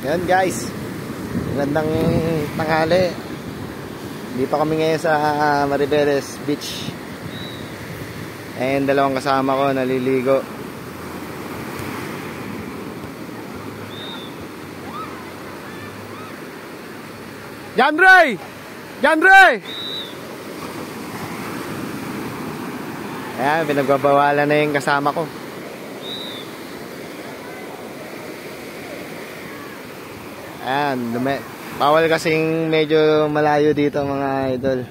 Yan guys, magandang tanghali. Dito kami ngayon sa Maribeles Beach. And dalawang kasama ko naliligo. Jandre! Jandre! Ayan, pinagbabawalan na yung kasama ko. Ayan, bawal kasing medyo malayo dito mga idol.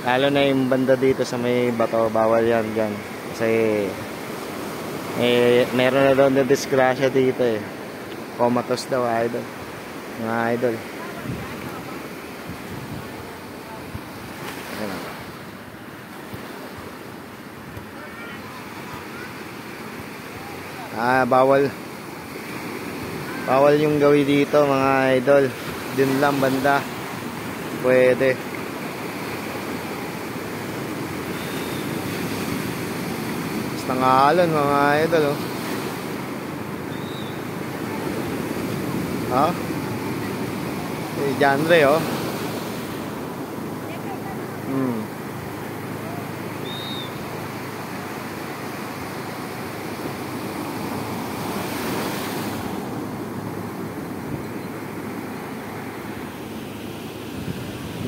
Lalo na yung banda dito sa may bato, bawal yan dyan. Kasi meron na doon na disgrasya dito eh. Comatose daw idol. Mga idol. Bawal yung gawin dito mga idol. Dun lang banda pwede. Basta ngalan mga idol oh. Ha? Si Jandre oh.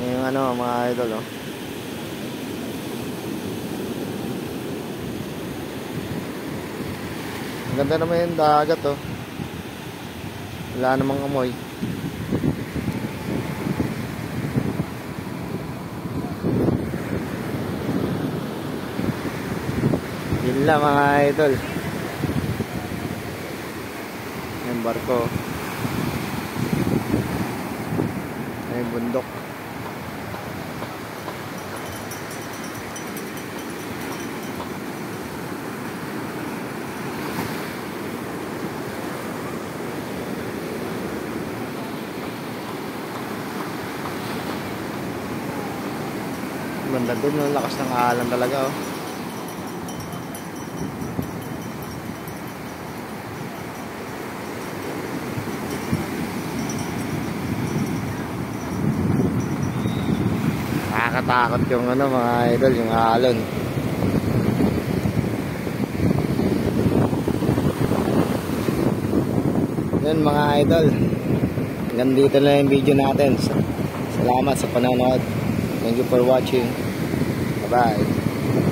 Yung ano mga idol oh. Ang ganda naman yung dagat oh. Wala namang amoy. Yun lang mga idol. Yung barko. Yung bundok. Banda doon, ang lakas ng alam talaga oh. Nakakatakot yung ano mga idol, yung alon. Yun mga idol, hanggang dito na yung video natin. Salamat sa panonood. Thank you for watching. Bye-bye.